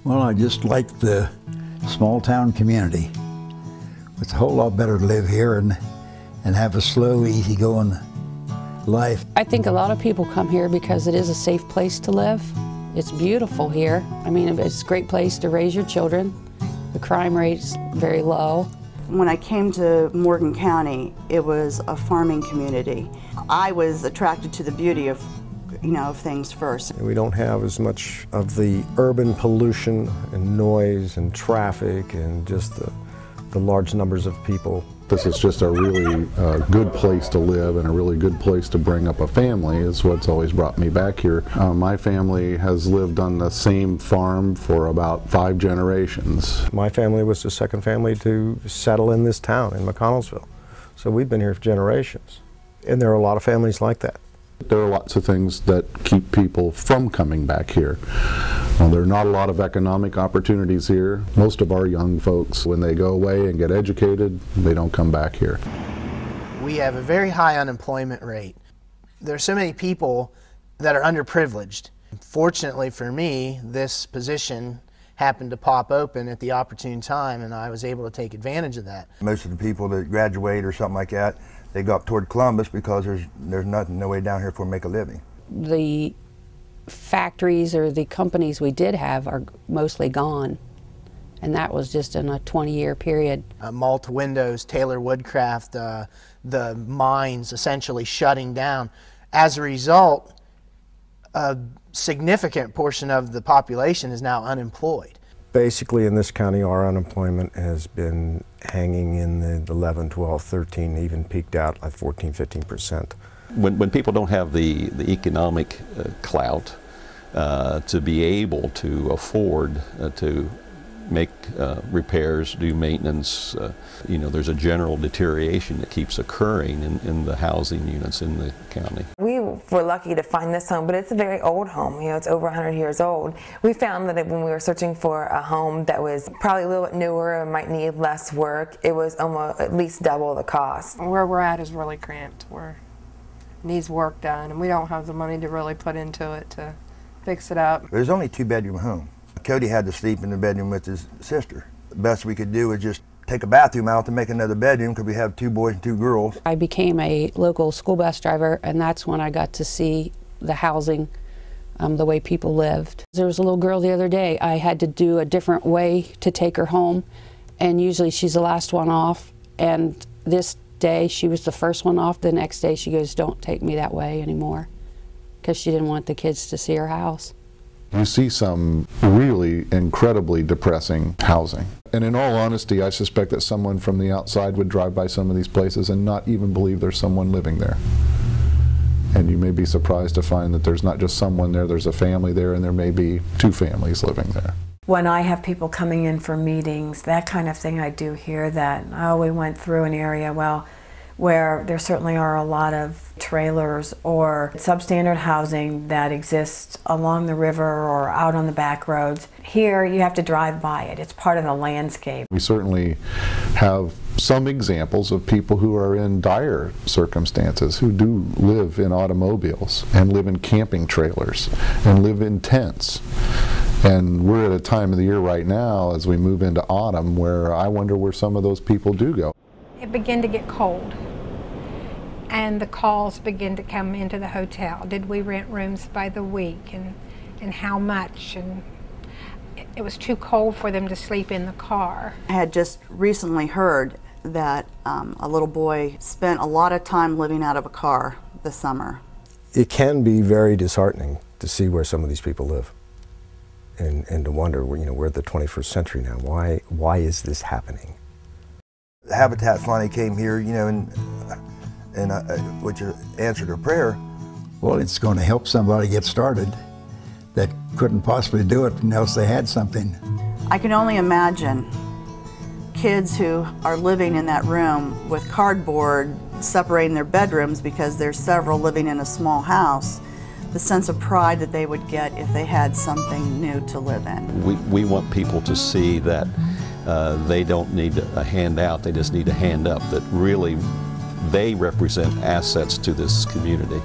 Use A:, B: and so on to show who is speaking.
A: Well, I just like the small town community. It's a whole lot better to live here and have a slow, easygoing life.
B: I think a lot of people come here because it is a safe place to live. It's beautiful here. I mean, it's a great place to raise your children. The crime rate's very low.
C: When I came to Morgan County, it was a farming community. I was attracted to the beauty of things first.
D: We don't have as much of the urban pollution and noise and traffic and just the large numbers of people.
E: This is just a really good place to live and a really good place to bring up a family is what's always brought me back here. My family has lived on the same farm for about 5 generations.
D: My family was the second family to settle in this town in McConnellsville. So we've been here for generations. And there are a lot of families like that.
E: There are lots of things that keep people from coming back here. There are not a lot of economic opportunities here. Most of our young folks, when they go away and get educated, they don't come back here.
F: We have a very high unemployment rate. There are so many people that are underprivileged. Fortunately for me, this position happened to pop open at the opportune time, and I was able to take advantage of that.
G: Most of the people that graduate or something like that, they go up toward Columbus because there's no way down here for them to make a living.
B: The factories or the companies we did have are mostly gone, and that was just in a 20-year period.
F: Malt Windows, Taylor Woodcraft, the mines essentially shutting down. As a result, a significant portion of the population is now unemployed.
D: Basically in this county our unemployment has been hanging in the 11, 12, 13, even peaked out like 14, 15%.
H: When people don't have the economic clout to be able to afford to make repairs, do maintenance, there's a general deterioration that keeps occurring in the housing units in the county.
I: We were lucky to find this home, but it's a very old home. It's over 100 years old. We found that when we were searching for a home that was probably a little bit newer and might need less work, it was almost at least double the cost.
J: Where we're at is really cramped. Needs work done, and we don't have the money to really put into it to fix it up.
G: There's only a 2-bedroom home. Cody had to sleep in the bedroom with his sister. The best we could do was just take a bathroom out to make another bedroom because we have 2 boys and 2 girls.
B: I became a local school bus driver, and that's when I got to see the housing, the way people lived. There was a little girl the other day. I had to do a different way to take her home, and usually she's the last one off, and this day she was the first one off. The next day she goes, "Don't take me that way anymore," because she didn't want the kids to see her house.
E: You see some really incredibly depressing housing. And in all honesty, I suspect that someone from the outside would drive by some of these places and not even believe there's someone living there. And you may be surprised to find that there's not just someone there, there's a family there, and there may be 2 families living there.
K: When I have people coming in for meetings, that kind of thing, I do hear that, oh, we went through an area, well, where there certainly are a lot of trailers or substandard housing that exists along the river or out on the back roads. Here, you have to drive by it. It's part of the landscape.
E: We certainly have some examples of people who are in dire circumstances, who do live in automobiles and live in camping trailers and live in tents. And we're at a time of the year right now as we move into autumn where I wonder where some of those people do go.
L: It began to get cold, and the calls began to come into the hotel. Did we rent rooms by the week, and how much? And it was too cold for them to sleep in the car.
C: I had just recently heard that a little boy spent a lot of time living out of a car this summer.
D: It can be very disheartening to see where some of these people live. And to wonder, we're at the 21st century now. Why is this happening?
G: The Habitat finally came here, which answered her prayer.
A: Well, it's going to help somebody get started that couldn't possibly do it unless they had something.
C: I can only imagine kids who are living in that room with cardboard separating their bedrooms because there's several living in a small house, the sense of pride that they would get if they had something new to live in.
H: We want people to see that they don't need a handout, they just need a hand up, that really they represent assets to this community.